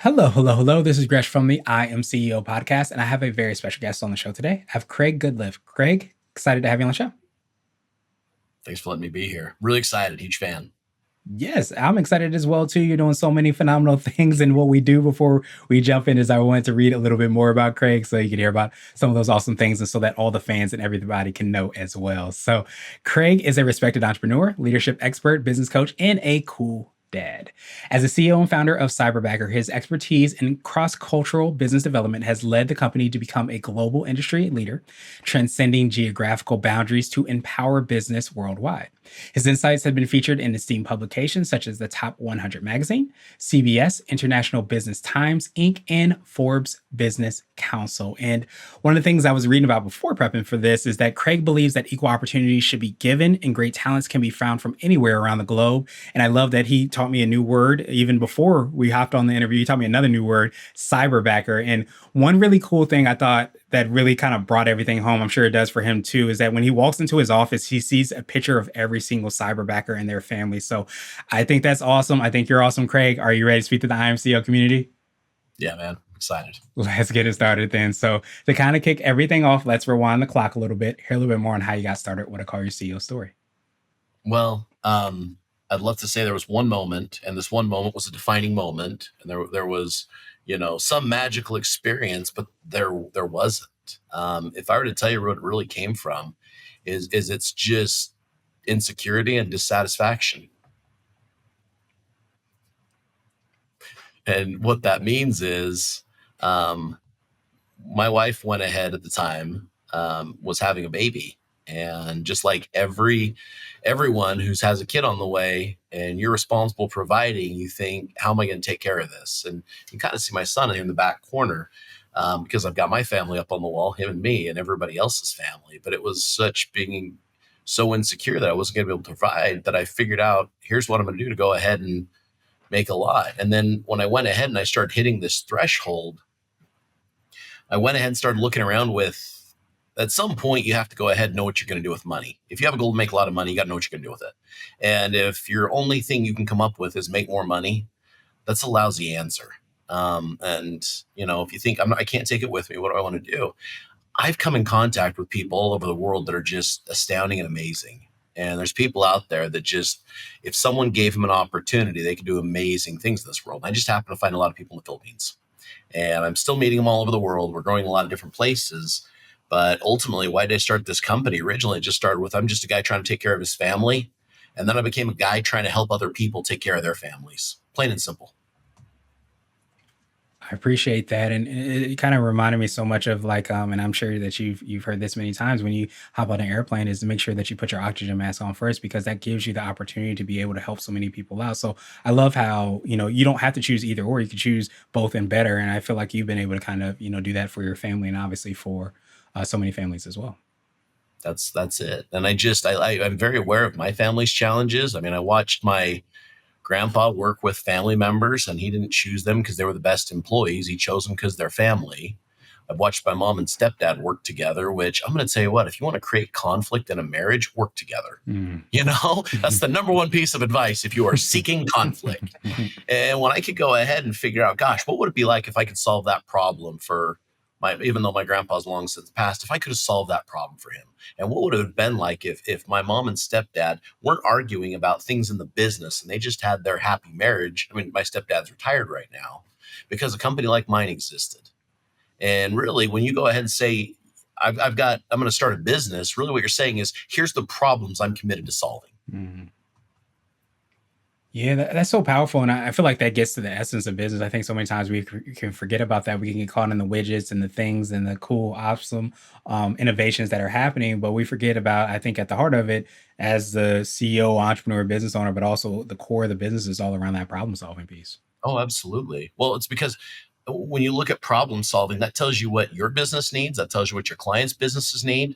Hello, hello, hello. This is Gresh from the I Am CEO podcast, and I have a very special guest on the show today. I have Craig Goodliffe. Craig, excited to have you on the show. Thanks for letting me be here. Really excited, huge fan. Yes, I'm excited as well too. You're doing so many phenomenal things, and what we do before we jump in is I wanted to read a little bit more about Craig, so you can hear about some of those awesome things, and so that all the fans and everybody can know as well. So, Craig is a respected entrepreneur, leadership expert, business coach, and a cool dad. As a CEO and founder of Cyberbacker, his expertise in cross cultural business development has led the company to become a global industry leader, transcending geographical boundaries to empower business worldwide. His insights have been featured in esteemed publications such as the Top 100 magazine, CBS, International Business Times, Inc., and Forbes Business Council. And one of the things I was reading about before prepping for this is that Craig believes that equal opportunity should be given and great talents can be found from anywhere around the globe. And I love that he taught me a new word even before we hopped on the interview. He taught me another new word, cyberbacker. And one really cool thing I thought that really kind of brought everything home, I'm sure it does for him too, is that when he walks into his office, he sees a picture of every single cyberbacker and their family. So I think that's awesome. I think you're awesome, Craig. Are you ready to speak to the IMCO community? Yeah, man, excited. Let's get it started then. So to kind of kick everything off, let's rewind the clock a little bit, hear a little bit more on how you got started, what I call your CEO story. Well, I'd love to say there was one moment, and this one moment was a defining moment, and there was, some magical experience, but there wasn't. If I were to tell you what it really came from, is it's just insecurity and dissatisfaction. And what that means is, my wife went ahead at the time, was having a baby, and just like everyone who's has a kid on the way, and you're responsible providing, you think, how am I going to take care of this? And you kind of see my son in the back corner, because I've got my family up on the wall, him and me, and everybody else's family. But it was such being so insecure that I wasn't going to be able to provide that I figured out, here's what I'm going to do to go ahead and make a lot. And then when I went ahead and I started hitting this threshold, I went ahead and started looking around with, at some point, you have to go ahead and know what you're going to do with money. If you have a goal to make a lot of money, you got to know what you're going to do with it. And if your only thing you can come up with is make more money, that's a lousy answer. If you think I can't take it with me, what do I want to do? I've come in contact with people all over the world that are just astounding and amazing. And there's people out there that just, if someone gave them an opportunity, they could do amazing things in this world. I just happen to find a lot of people in the Philippines, and I'm still meeting them all over the world. We're going a lot of different places. But ultimately, why did I start this company? Originally, it just started with, I'm just a guy trying to take care of his family. And then I became a guy trying to help other people take care of their families. Plain and simple. I appreciate that, and it kind of reminded me so much of like, and I'm sure that you've heard this many times when you hop on an airplane, is to make sure that you put your oxygen mask on first because that gives you the opportunity to be able to help so many people out. So I love how you don't have to choose either or; you can choose both and better. And I feel like you've been able to kind of do that for your family and obviously for so many families as well. That's it. And I'm very aware of my family's challenges. I mean, I watched my grandpa work with family members, and he didn't choose them because they were the best employees. He chose them because they're family. I've watched my mom and stepdad work together, which I'm going to tell you what, if you want to create conflict in a marriage, work together. Mm. That's the number one piece of advice if you are seeking conflict. And when I could go ahead and figure out, gosh, what would it be like if I could solve that problem for even though my grandpa's long since passed, if I could have solved that problem for him? And what would it have been like if my mom and stepdad weren't arguing about things in the business and they just had their happy marriage? I mean, my stepdad's retired right now because a company like mine existed. And really, when you go ahead and say, I'm going to start a business, really what you're saying is, here's the problems I'm committed to solving. Mm. Yeah, that's so powerful. And I feel like that gets to the essence of business. I think so many times we can forget about that. We can get caught in the widgets and the things and the cool, awesome innovations that are happening. But we forget about, I think, at the heart of it, as the CEO, entrepreneur, business owner, but also the core of the business is all around that problem solving piece. Oh, absolutely. Well, it's because when you look at problem solving, that tells you what your business needs. That tells you what your clients' businesses need,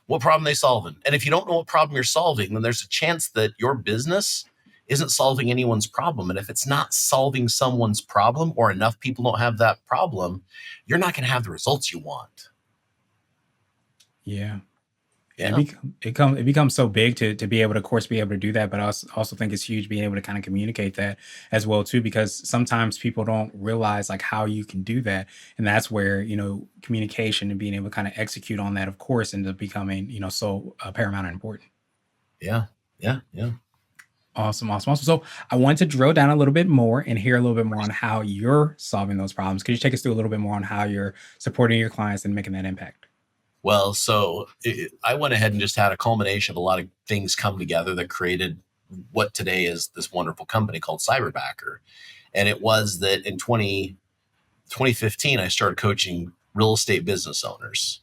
what problem they solving. And if you don't know what problem you're solving, then there's a chance that your business isn't solving anyone's problem. And if it's not solving someone's problem, or enough people don't have that problem, you're not going to have the results you want. Yeah. And Yeah. it becomes so big to be able to, of course, be able to do that. But I also think it's huge being able to kind of communicate that as well too, because sometimes people don't realize like how you can do that, and that's where communication and being able to kind of execute on that, of course, ends up becoming so paramount and important. Yeah. Yeah. Yeah. Awesome, awesome, awesome. So I want to drill down a little bit more and hear a little bit more on how you're solving those problems. Could you take us through a little bit more on how you're supporting your clients and making that impact? Well, so I went ahead and just had a culmination of a lot of things come together that created what today is this wonderful company called Cyberbacker. And it was that in 2015, I started coaching real estate business owners.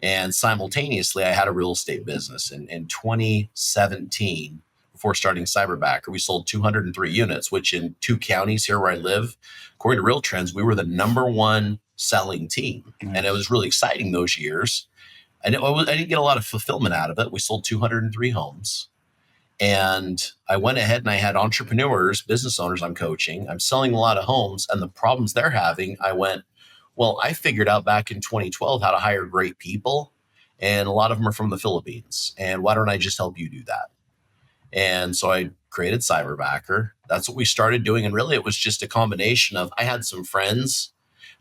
And simultaneously, I had a real estate business. In 2017, before starting Cyberbacker, we sold 203 units, which in 2 counties here where I live, according to Real Trends, we were the number one selling team. And it was Nice. really exciting those years. I didn't get a lot of fulfillment out of it. We sold 203 homes. And I went ahead and I had entrepreneurs, business owners I'm coaching. I'm selling a lot of homes, and the problems they're having, I went, well, I figured out back in 2012 how to hire great people. And a lot of them are from the Philippines. And why don't I just help you do that? And so I created Cyberbacker. That's what we started doing. And really, it was just a combination of I had some friends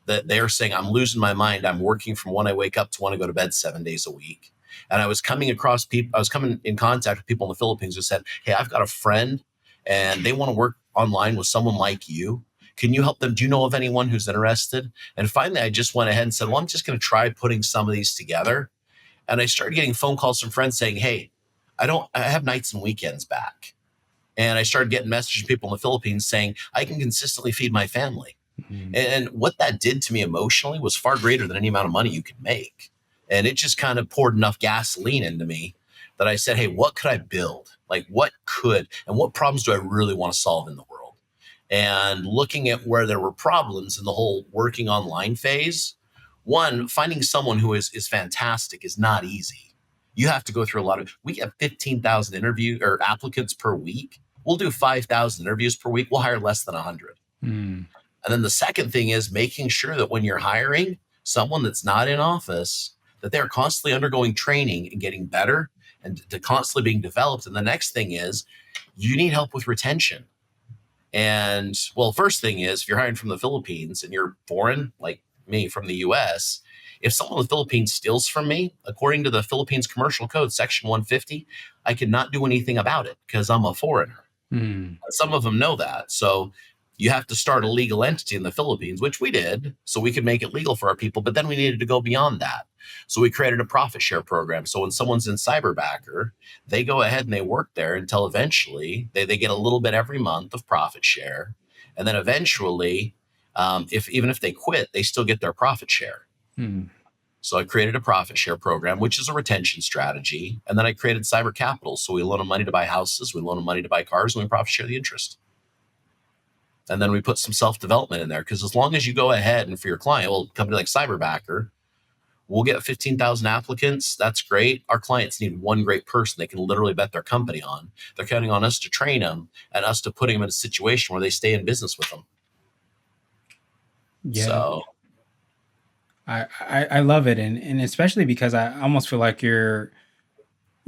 that they're saying, I'm losing my mind. I'm working from when I wake up to when I go to bed 7 days a week. And I was coming across people, I was coming in contact with people in the Philippines who said, hey, I've got a friend and they want to work online with someone like you. Can you help them? Do you know of anyone who's interested? And finally, I just went ahead and said, well, I'm just going to try putting some of these together. And I started getting phone calls from friends saying, hey, I have nights and weekends back. And I started getting messages from people in the Philippines saying, I can consistently feed my family. Mhm. And what that did to me emotionally was far greater than any amount of money you could make. And it just kind of poured enough gasoline into me that I said, hey, what could I build? Like, and what problems do I really want to solve in the world? And looking at where there were problems in the whole working online phase, one, finding someone who is fantastic is not easy. You have to go through we have 15,000 interview or applicants per week. We'll do 5,000 interviews per week. We'll hire less than 100. Mm. And then the second thing is making sure that when you're hiring someone that's not in office, that they're constantly undergoing training and getting better and to constantly being developed. And the next thing is you need help with retention. And well, first thing is if you're hiring from the Philippines and you're foreign, like me from the US, if someone in the Philippines steals from me, according to the Philippines Commercial Code, Section 150, I cannot do anything about it because I'm a foreigner. Mm. Some of them know that. So you have to start a legal entity in the Philippines, which we did, so we could make it legal for our people. But then we needed to go beyond that. So we created a profit share program. So when someone's in Cyberbacker, they go ahead and they work there until eventually they get a little bit every month of profit share. And then eventually, if even if they quit, they still get their profit share. Mm. So I created a profit share program, which is a retention strategy. And then I created Cyber Capital. So we loan them money to buy houses, we loan them money to buy cars, and we profit share the interest. And then we put some self-development in there because as long as you go ahead and for your client, well, a company like Cyberbacker, we'll get 15,000 applicants. That's great. Our clients need one great person they can literally bet their company on. They're counting on us to train them and us to put them in a situation where they stay in business with them. Yeah, So I love it, and especially because I almost feel like you're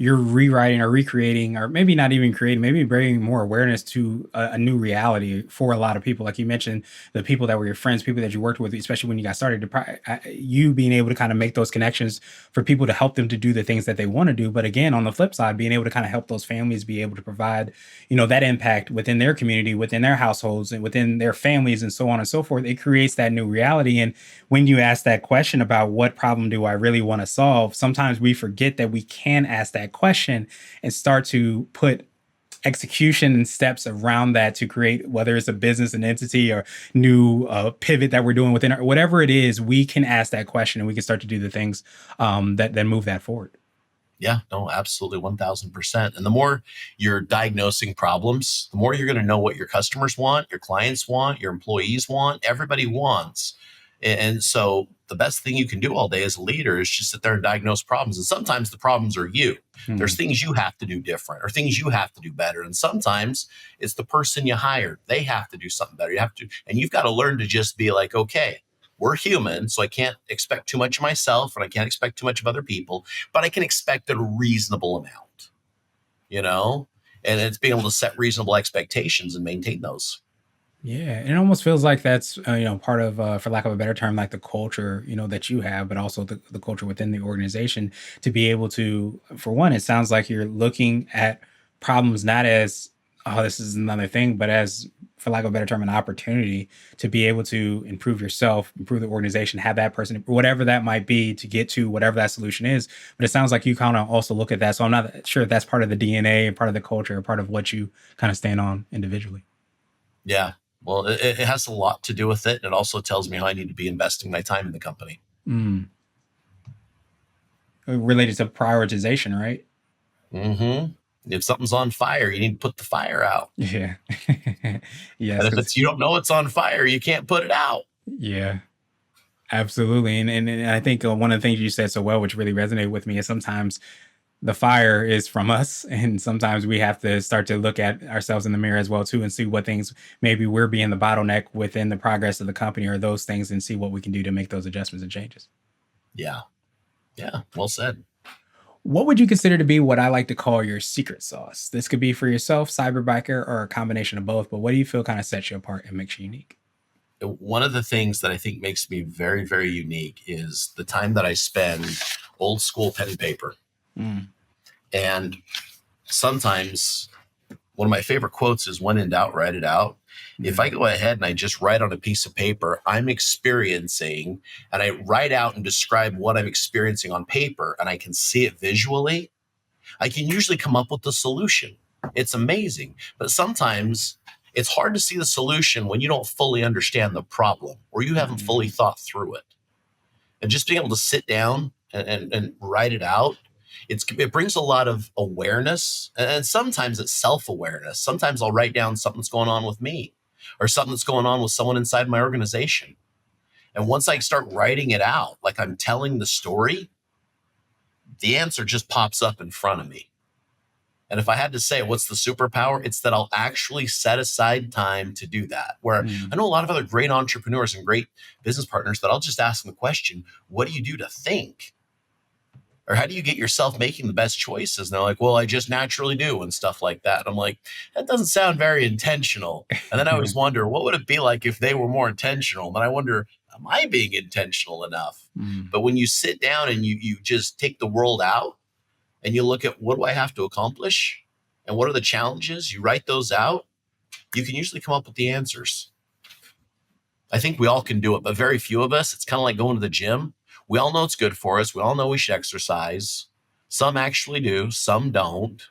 rewriting or recreating, or maybe not even creating, maybe bringing more awareness to a new reality for a lot of people. Like you mentioned, the people that were your friends, people that you worked with, especially when you got started, you being able to kind of make those connections for people to help them to do the things that they want to do. But again, on the flip side, being able to kind of help those families be able to provide, that impact within their community, within their households, and within their families, and so on and so forth. It creates that new reality. And when you ask that question about what problem do I really want to solve, sometimes we forget that we can ask that question and start to put execution and steps around that to create, whether it's a business, an entity, or new pivot that we're doing within whatever it is. We can ask that question and we can start to do the things that move that forward. yeah, no, absolutely 1000%. And the more you're diagnosing problems, the more you're going to know what your customers want, your clients want, your employees want, everybody wants. And so the best thing you can do all day as a leader is just sit there and diagnose problems. And sometimes the problems are you. There's Hmm. things you have to do different or things you have to do better. And sometimes it's the person you hired. They have to do something better. And you've got to learn to just be like, okay, we're human, so I can't expect too much of myself and I can't expect too much of other people, but I can expect a reasonable amount, you know? And it's being able to set reasonable expectations and maintain those. Yeah, and it almost feels like that's part of, for lack of a better term, like the culture that you have, but also the culture within the organization to be able to. For one, it sounds like you're looking at problems not as, oh, this is another thing, but as, for lack of a better term, an opportunity to be able to improve yourself, improve the organization, have that person, whatever that might be, to get to whatever that solution is. But it sounds like you kind of also look at that. So I'm not sure if that's part of the DNA and part of the culture, or part of what you kind of stand on individually. Yeah. Well, it has a lot to do with it. It also tells me how I need to be investing my time in the company. Mm. Related to prioritization, right? Mm-hmm. If something's on fire, you need to put the fire out. Yeah. And Yes, if because it's you don't know it's on fire, you can't put it out. yeah, absolutely. And I think one of the things you said so well, which really resonated with me, is sometimes the fire is from us, and sometimes we have to start to look at ourselves in the mirror as well too, and see what things maybe we're being the bottleneck within the progress of the company, or those things, and see what we can do to make those adjustments and changes. Yeah. Yeah. Well said. What would you consider to be what I like to call your secret sauce? This could be for yourself, Cyberbacker, or a combination of both. But what do you feel kind of sets you apart and makes you unique? One of the things that I think makes me very, very unique is the time that I spend old school pen and paper. Mm. And sometimes one of my favorite quotes is, when in doubt, write it out. If I go ahead and I just write on a piece of paper, I'm experiencing, and I write out and describe what I'm experiencing on paper, and I can see it visually, I can usually come up with the solution. It's amazing. But sometimes it's hard to see the solution when you don't fully understand the problem or you haven't fully Mm. thought through it. And just being able to sit down and write it out, it brings a lot of awareness. And sometimes it's self-awareness. Sometimes I'll write down something that's going on with me or something that's going on with someone inside my organization. And once I start writing it out, like I'm telling the story, the answer just pops up in front of me. And if I had to say what's the superpower, it's that I'll actually set aside time to do that. Where I Mm. know a lot of other great entrepreneurs and great business partners that I'll just ask them the question, what do you do to think? Or how do you get yourself making the best choices? And they're like, well, I just naturally do, and stuff like that. And I'm like, that doesn't sound very intentional. And then I always wonder, what would it be like if they were more intentional? And then I wonder, am I being intentional enough? Mm. But when you sit down and you just take the world out and you look at, what do I have to accomplish? And what are the challenges? You write those out, you can usually come up with the answers. I think we all can do it, but very few of us. It's kind of like going to the gym. We all know it's good for us. We all know we should exercise. Some actually do, some don't.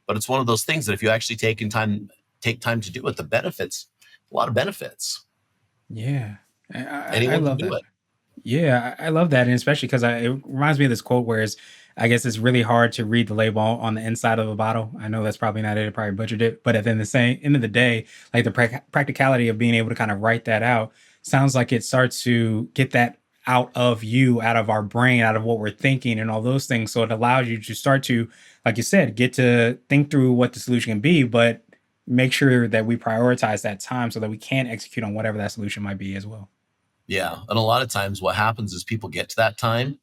But it's one of those things that if you actually take time to do it, the benefits, a lot of benefits. Yeah, I Anyone can love do that. it. Yeah, I love that, and especially because it reminds me of this quote where I guess it's really hard to read the label on the inside of a bottle. I know that's probably not it; I probably butchered it, but at the end of the day, like the practicality of being able to kind of write that out sounds like it starts to get that out of you, out of our brain, out of what we're thinking, and all those things. So it allows you to start to, like you said, get to think through what the solution can be, but make sure that we prioritize that time so that we can execute on whatever that solution might be as well. Yeah. And a lot of times what happens is people get to that time,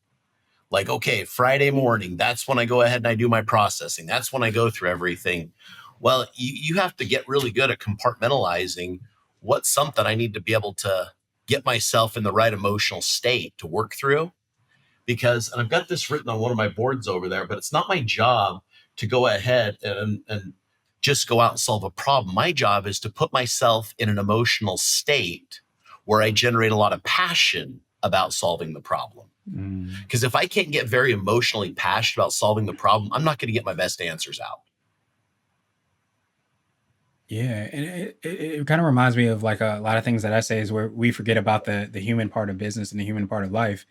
like, okay, Friday morning, that's when I go ahead and I do my processing. That's when I go through everything. Well, you have to get really good at compartmentalizing what's something I need to be able to get myself in the right emotional state to work through. Because, and I've got this written on one of my boards over there, but it's not my job to go ahead and just go out and solve a problem. My job is to put myself in an emotional state where I generate a lot of passion about solving the problem. Mm. Because if I can't get very emotionally passionate about solving the problem, I'm not going to get my best answers out. Yeah, and it kind of reminds me of like a lot of things that I say is where we forget about the human part of business and the human part of life,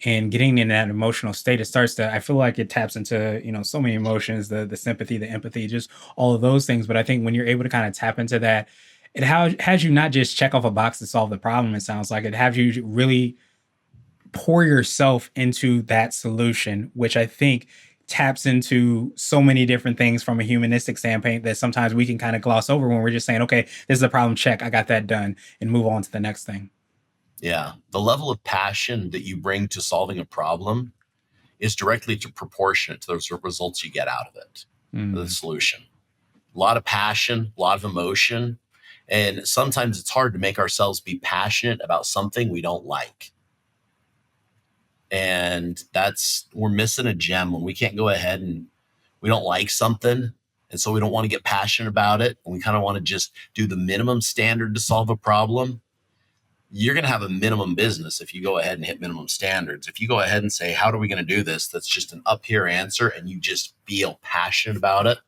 and getting in that emotional state. It starts to, I feel like it taps into so many emotions, the sympathy, the empathy, just all of those things. But I think when you're able to kind of tap into that, has you not just check off a box to solve the problem. It sounds like it has you really pour yourself into that solution, which I think taps into so many different things from a humanistic standpoint that sometimes we can kind of gloss over when we're just saying, okay, this is a problem, check, I got that done, and move on to the next thing. Yeah. The level of passion that you bring to solving a problem is directly proportionate to those results you get out of it, the Mm. solution. A lot of passion, a lot of emotion. And sometimes it's hard to make ourselves be passionate about something we don't like. And we're missing a gem when we can't go ahead and we don't like something. And so we don't want to get passionate about it. And we kind of want to just do the minimum standard to solve a problem. You're going to have a minimum business if you go ahead and hit minimum standards. If you go ahead and say, how are we going to do this? That's just an up here answer. And you just feel passionate about it.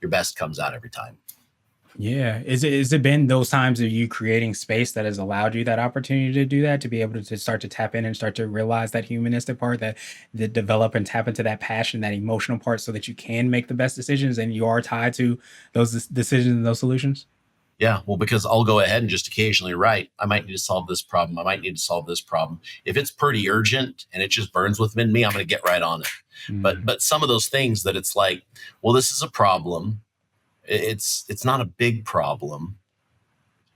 Your best comes out every time. Yeah. Is it been those times of you creating space that has allowed you that opportunity to do that, to be able to start to tap in and start to realize that humanistic part, that develop and tap into that passion, that emotional part, so that you can make the best decisions and you are tied to those decisions and those solutions? Yeah, well, because I'll go ahead and just occasionally write, I might need to solve this problem. I might need to solve this problem. If it's pretty urgent and it just burns within me, I'm going to get right on it. Mm. But some of those things that it's like, well, this is a problem. It's not a big problem.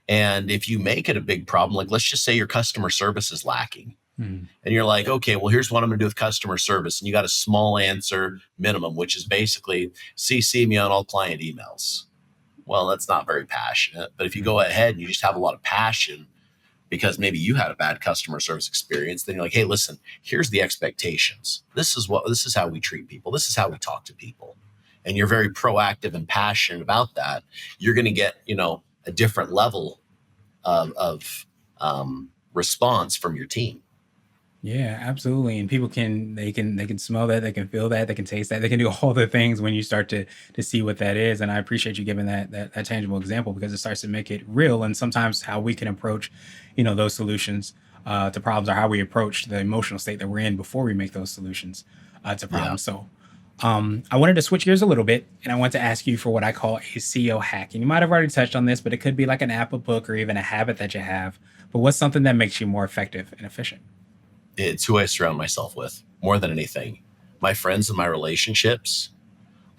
And if you make it a big problem, like let's just say your customer service is lacking. Mm. And you're like, okay, well, here's what I'm going to do with customer service. And you got a small answer minimum, which is basically CC me on all client emails. Well, that's not very passionate. But if you go Mm. ahead and you just have a lot of passion because maybe you had a bad customer service experience, then you're like, hey, listen, here's the expectations. This is how we treat people. This is how we talk to people. And you're very proactive and passionate about that. You're going to get, a different level of response from your team. Yeah, absolutely. And people they can smell that, they can feel that, they can taste that, they can do all the things when you start to see what that is. And I appreciate you giving that tangible example, because it starts to make it real. And sometimes how we can approach, those solutions to problems, or how we approach the emotional state that we're in before we make those solutions to Yeah. problems. So I wanted to switch gears a little bit, and I want to ask you for what I call a CEO hack. And you might have already touched on this, but it could be like an app, a book, or even a habit that you have. But what's something that makes you more effective and efficient? It's who I surround myself with more than anything. My friends and my relationships.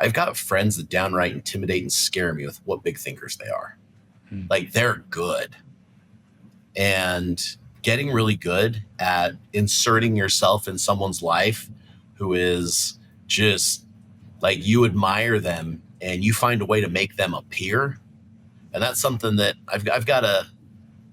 I've got friends that downright intimidate and scare me with what big thinkers they are. Mm. Like they're good. And getting really good at inserting yourself in someone's life who is just like you admire them and you find a way to make them appear. And that's something that I've got a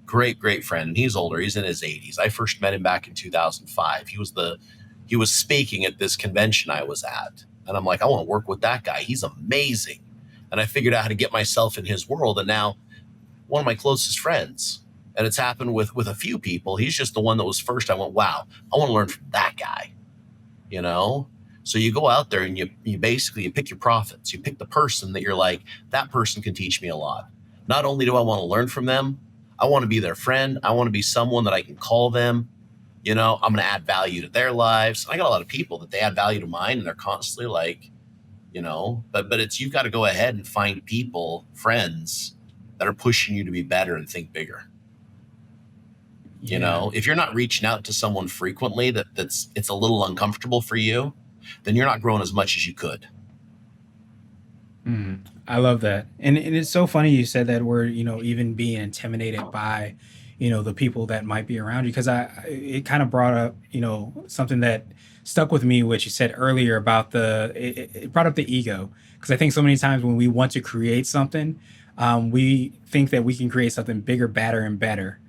great friend, and he's older. He's in his 80s. I first met him back in 2005. He was speaking at this convention I was at, and I'm like, I want to work with that guy. He's amazing. And I figured out how to get myself in his world, and now one of my closest friends. And it's happened with a few people. He's just the one that was first. I went, wow, I want to learn from that guy. You know, so you go out there and you basically you pick your prophets. You pick the person that you're like, that person can teach me a lot. Not only do I want to learn from them, I want to be their friend. I want to be someone that I can call them. I'm going to add value to their lives. I got a lot of people that they add value to mine, and they're constantly like, but it's, you've got to go ahead and find people, friends that are pushing you to be better and think bigger. Yeah. If you're not reaching out to someone frequently it's a little uncomfortable for you, then you're not growing as much as you could. Mhm. I love that. And it's so funny you said that word, even being intimidated by, the people that might be around you. Because it kind of brought up, something that stuck with me, what you said earlier about it brought up the ego. Because I think so many times when we want to create something, we think that we can create something bigger, badder, and better.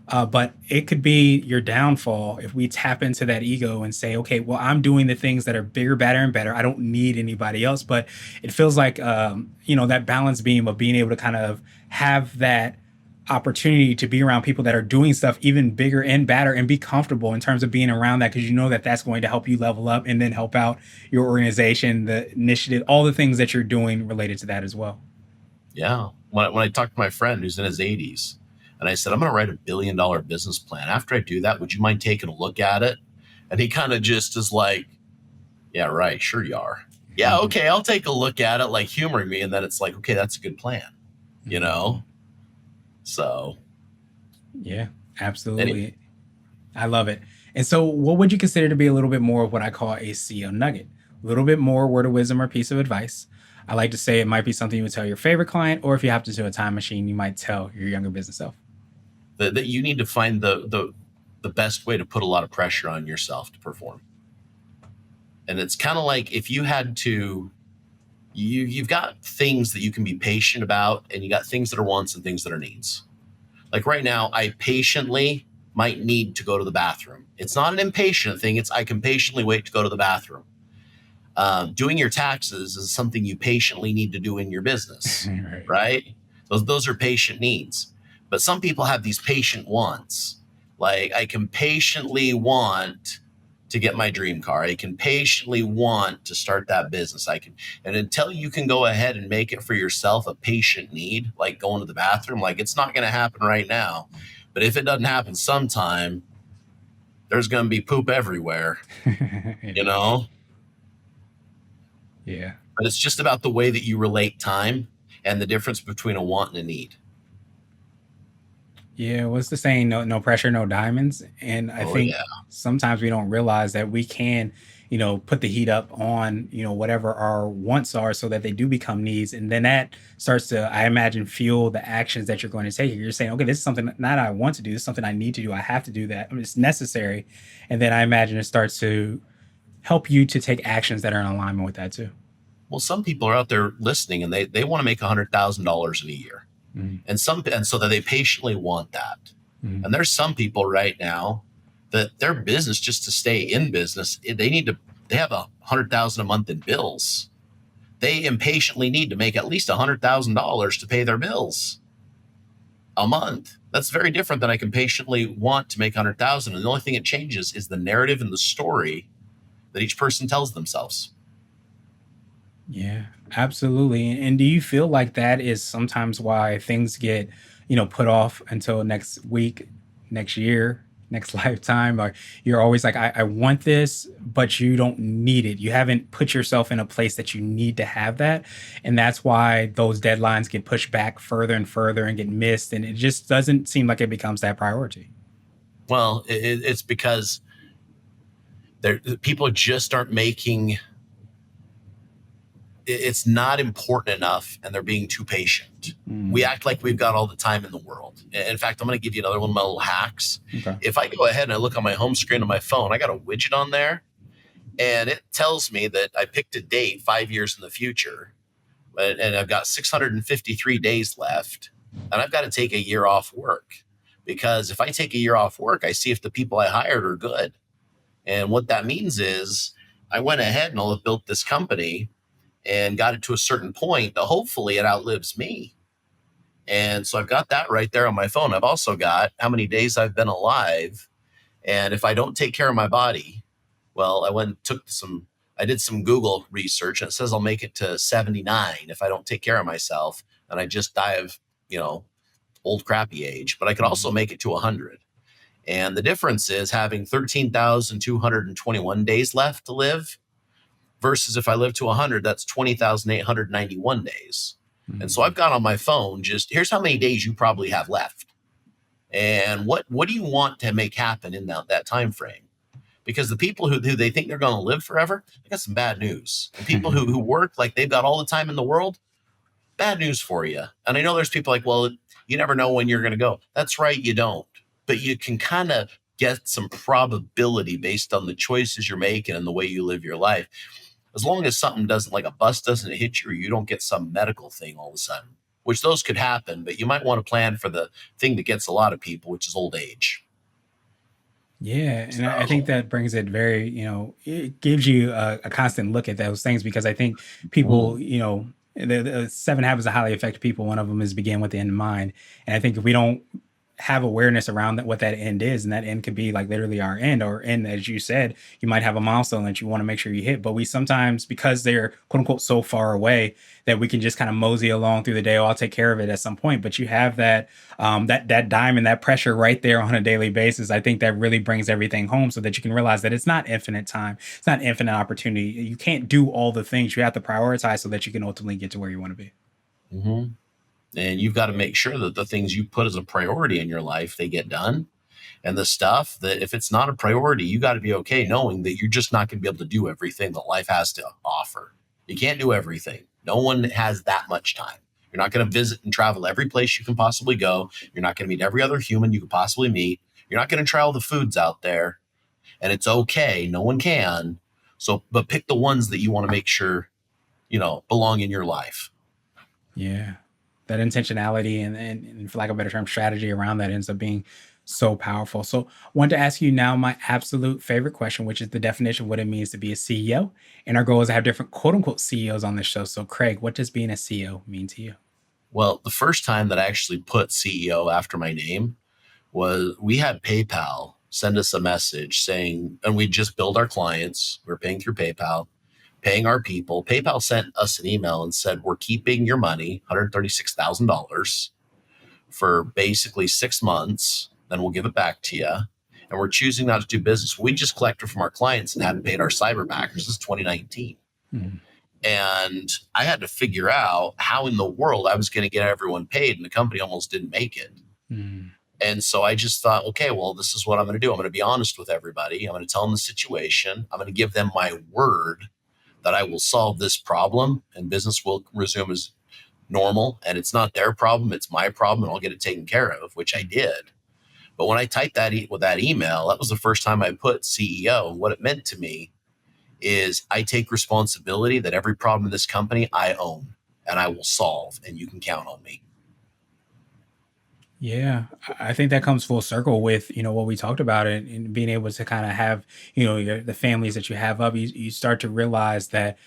But it could be your downfall if we tap into that ego and say, okay, well, I'm doing the things that are bigger, better, and better. I don't need anybody else. But it feels like, that balance beam of being able to kind of have that opportunity to be around people that are doing stuff even bigger and badder, and be comfortable in terms of being around that, because you know that that's going to help you level up and then help out your organization, the initiative, all the things that you're doing related to that as well. Yeah. When I talked to my friend who's in his 80s, and I said, I'm going to write $1 billion business plan. After I do that, would you mind taking a look at it? And he kind of just is like, yeah, right. Sure you are. Yeah. Mhm. Okay. I'll take a look at it, like humoring me. And then it's like, okay, that's a good plan, you Mhm. know? So Yeah, any, absolutely. I love it. And so, what would you consider to be a little bit more of what I call a CEO nugget? A little bit more word of wisdom or piece of advice. I like to say it might be something you would tell your favorite client, or if you have to do a time machine, you might tell your younger business self. that you need to find the the best way to put a lot of pressure on yourself to perform. And it's kind of like if you had to, you've got things that you can be patient about, and you got things that are wants and things that are needs. Like right now, I patiently might need to go to the bathroom. It's not an impatient thing. It's I can patiently wait to go to the bathroom. Doing your taxes is something you patiently need to do in your business, Right. right? Those are patient needs. But some people have these patient wants. Like I can patiently want to get my dream car. I can patiently want to start that business. And until you can go ahead and make it for yourself a patient need, like going to the bathroom, like it's not going to happen right now. But if it doesn't happen sometime, there's going to be poop everywhere, you Yeah. know? Yeah. But it's just about the way that you relate time and the difference between a want and a need. Yeah, what's the saying? No pressure, no diamonds. And I Oh think yeah. sometimes we don't realize that we can, put the heat up on, whatever our wants are so that they do become needs. And then that starts to, I imagine, fuel the actions that you're going to take. You're saying, okay, this is something not I want to do, this is something I need to do. I have to do that. I mean, it's necessary. And then I imagine it starts to help you to take actions that are in alignment with that too. Well, some people are out there listening and they want to make $100,000 in a year. Mhm. And so that they patiently want that. Mhm. And there's some people right now that their business, just to stay in business, they have 100,000 a month in bills. They impatiently need to make at least $100,000 to pay their bills a month. That's very different than I can patiently want to make 100,000. And the only thing it changes is the narrative and the story that each person tells themselves. Yeah, absolutely. And do you feel like that is sometimes why things get, put off until next week, next year, next lifetime? Or you're always like, I want this, but you don't need it. You haven't put yourself in a place that you need to have that. And that's why those deadlines get pushed back further and further and get missed. And it just doesn't seem like it becomes that priority. Well, it's because people just aren't making it's not important enough, and they're being too patient. We Mm, act like we've got all the time in the world. In fact, I'm going to give you another one of my little hacks. okay. If I go ahead and I look on my home screen on my phone, I got a widget on there, and it tells me that I picked a date 5 years in the future, and I've got 653 days left, and I've got to take a year off work. Because if I take a year off work, I see if the people I hired are good. And what that means is I went ahead and I'll have built this company and got it to a certain point that hopefully it outlives me. And so I've got that right there on my phone. I've also got how many days I've been alive. And if I don't take care of my body, well, I went and I did some Google research, and it says I'll make it to 79 if I don't take care of myself. And I just die of, you know, old crappy age, but I could also Mhm. make it to 100. And the difference is having 13,221 days left to live versus if I live to 100, that's 20,891 days. And so I've Mhm. got on my phone just here's how many days you probably have left. And what do you want to make happen in that time frame? Because the people who they think they're going to live forever, I got some bad news. And people who work like they've got all the time in the world, bad news for you. And I know there's people like, well, you never know when you're going to go. That's right, you don't. But you can kind of get some probability based on the choices you're making and the way you live your life. As long as something doesn't, like a bus doesn't hit you, or you don't get some medical thing all of a sudden, which those could happen, but you might want to plan for the thing that gets a lot of people, which is old age. Yeah, and I think So, that brings it very, it gives you a constant look at those things because I think people, mhm. the seven habits of highly effective people, one of them is begin with the end in mind. And I think if we don't have awareness around that, what that end is, and that end could be like literally our end, or end, as you said, you might have a milestone that you want to make sure you hit. But we sometimes, because they're quote unquote so far away, that we can just kind of mosey along through the day. Oh, I'll take care of it at some point. But you have that diamond, that pressure right there on a daily basis. I think that really brings everything home so that you can realize that it's not infinite time, it's not infinite opportunity. You can't do all the things. You have to prioritize so that you can ultimately get to where you want to be. Mhm. And you've got to make sure that the things you put as a priority in your life, they get done. And the stuff that if it's not a priority, you got to be okay knowing that you're just not going to be able to do everything that life has to offer. You can't do everything. No one has that much time. You're not going to visit and travel every place you can possibly go. You're not going to meet every other human you could possibly meet. You're not going to try all the foods out there, and it's okay. No one can. So, but pick the ones that you want to make sure, belong in your life. Yeah. That intentionality and for lack of a better term, strategy around that ends up being so powerful. So I want to ask you now my absolute favorite question, which is the definition of what it means to be a CEO. And our goal is to have different quote unquote CEOs on the show. So Craig, what does being a CEO mean to you? Well, the first time that I actually put CEO after my name was we had PayPal send us a message saying, and we just billed our clients. We're paying through PayPal, paying our people. PayPal sent us an email and said, we're keeping your money, $136,000 for basically 6 months. Then we'll give it back to you. And we're choosing not to do business. We just collected from our clients and hadn't paid our cyberbackers. This is 2019. Mhm. And I had to figure out how in the world I was going to get everyone paid. And the company almost didn't make it. Mhm. And so I just thought, okay, well, this is what I'm going to do. I'm going to be honest with everybody. I'm going to tell them the situation. I'm going to give them my word that I will solve this problem and business will resume as normal. And it's not their problem. It's my problem. And I'll get it taken care of, which I did. But when I typed that with that email, that was the first time I put CEO. And what it meant to me is I take responsibility that every problem in this company I own and I will solve, and you can count on me. Yeah, I think that comes full circle with what we talked about and being able to kind of have the families that you have up. You start to realize that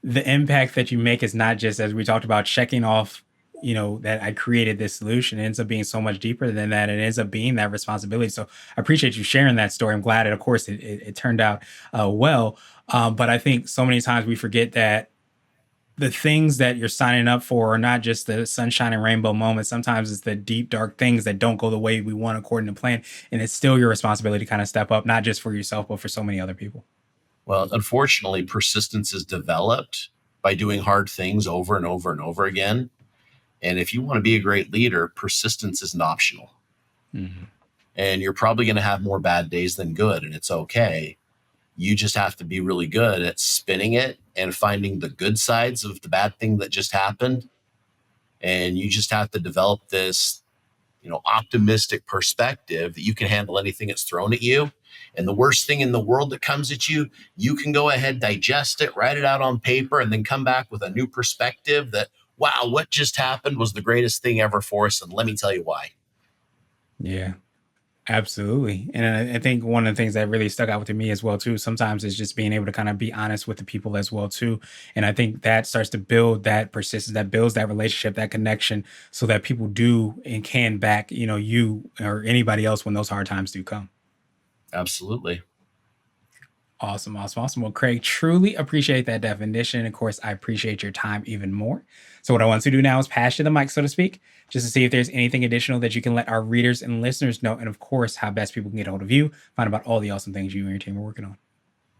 the impact that you make is not just as we talked about checking off that I created this solution. It ends up being so much deeper than that. It ends up being that responsibility. So I appreciate you sharing that story. I'm glad, and of course, it turned out well. But I think so many times we forget that the things that you're signing up for are not just the sunshine and rainbow moments. Sometimes it's the deep, dark things that don't go the way we want according to plan. And it's still your responsibility to kind of step up, not just for yourself, but for so many other people. Well, unfortunately, persistence is developed by doing hard things over and over and over again. And if you want to be a great leader, persistence isn't optional. Mm-hmm. And you're probably going to have more bad days than good, and it's okay. You just have to be really good at spinning it and finding the good sides of the bad thing that just happened. And you just have to develop this, optimistic perspective that you can handle anything that's thrown at you. And the worst thing in the world that comes at you, you can go ahead, digest it, write it out on paper, and then come back with a new perspective that, wow, what just happened was the greatest thing ever for us. And let me tell you why. Yeah. Absolutely. And I think one of the things that really stuck out to me as well too, sometimes is just being able to kind of be honest with the people as well too. And I think that starts to build that persistence, that builds that relationship, that connection so that people do and can back, you or anybody else when those hard times do come. Absolutely. Awesome, awesome, awesome. Well, Craig, truly appreciate that definition. Of course, I appreciate your time even more. So, what I want to do now is pass you the mic, so to speak, just to see if there's anything additional that you can let our readers and listeners know. And of course, how best people can get a hold of you, find about all the awesome things you and your team are working on.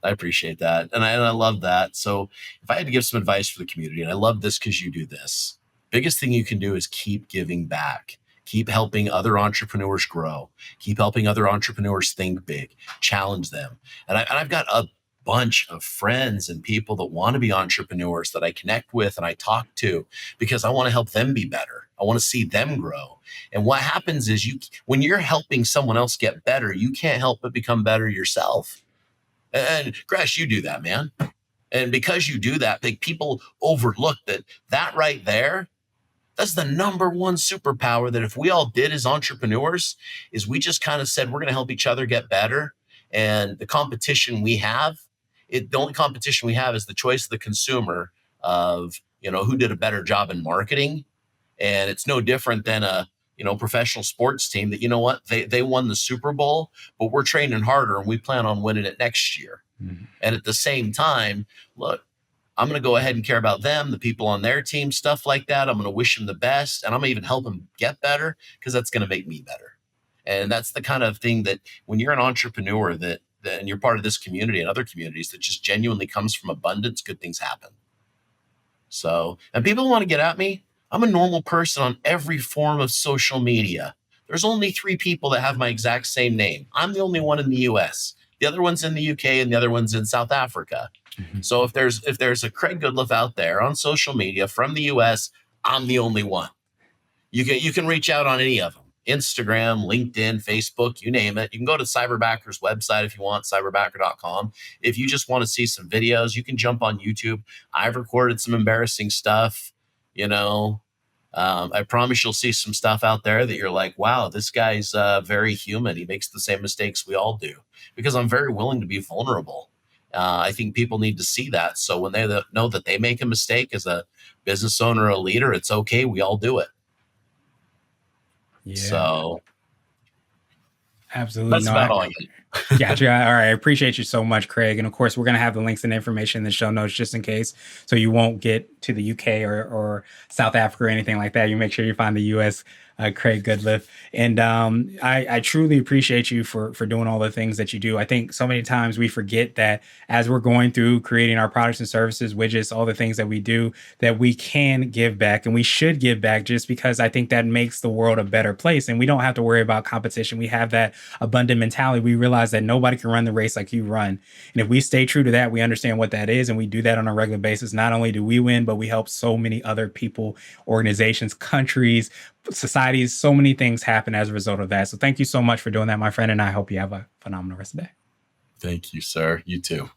I appreciate that. And I love that. So if I had to give some advice for the community, and I love this because you do this, biggest thing you can do is keep giving back. Keep helping other entrepreneurs grow. Keep helping other entrepreneurs think big, challenge them. And I've got a bunch of friends and people that want to be entrepreneurs that I connect with and I talk to because I want to help them be better. I want to see them grow. And what happens is when you're helping someone else get better, you can't help but become better yourself. And Gresh, you do that, man. And because you do that, like people overlook that right there, that's the number one superpower that if we all did as entrepreneurs, is we just kind of said we're going to help each other get better. And the competition we have, the only competition we have is the choice of the consumer of, who did a better job in marketing. And it's no different than a, professional sports team that, what, they won the Super Bowl, but we're training harder and we plan on winning it next year. Mhm. And at the same time, look, I'm going to go ahead and care about them, the people on their team, stuff like that. I'm going to wish them the best, and I'm going to even help them get better because that's going to make me better. And that's the kind of thing that when you're an entrepreneur and you're part of this community and other communities that just genuinely comes from abundance, good things happen. So, and people want to get at me. I'm a normal person on every form of social media. There's only 3 people that have my exact same name. I'm the only one in the US. The other one's in the UK and the other one's in South Africa. Mhm. So if there's a Craig Goodliffe out there on social media from the US, I'm the only one. You can reach out on any of them. Instagram, LinkedIn, Facebook, you name it. You can go to Cyberbacker's website if you want, cyberbacker.com. If you just want to see some videos, you can jump on YouTube. I've recorded some embarrassing stuff, you know. I promise you'll see some stuff out there that you're like, wow, this guy's very human. He makes the same mistakes we all do, because I'm very willing to be vulnerable. I think people need to see that. So when they know that they make a mistake as a business owner or a leader, it's okay. We all do it. Yeah, So absolutely. that's No, about I all I gotcha. All right. I appreciate you so much, Craig. And of course, we're going to have the links and information in the show notes just in case. So you won't get to the UK or South Africa or anything like that. You make sure you find the US, Craig Goodliffe. And I truly appreciate you for doing all the things that you do. I think so many times we forget that as we're going through creating our products and services, widgets, all the things that we do, that we can give back and we should give back, just because I think that makes the world a better place. And we don't have to worry about competition. We have that abundant mentality. We realize that nobody can run the race like you run. And if we stay true to that, we understand what that is, and we do that on a regular basis, not only do we win, but we help so many other people, organizations, countries, societies, so many things happen as a result of that. So thank you so much for doing that, my friend. And I hope you have a phenomenal rest of the day. Thank you, sir. You too.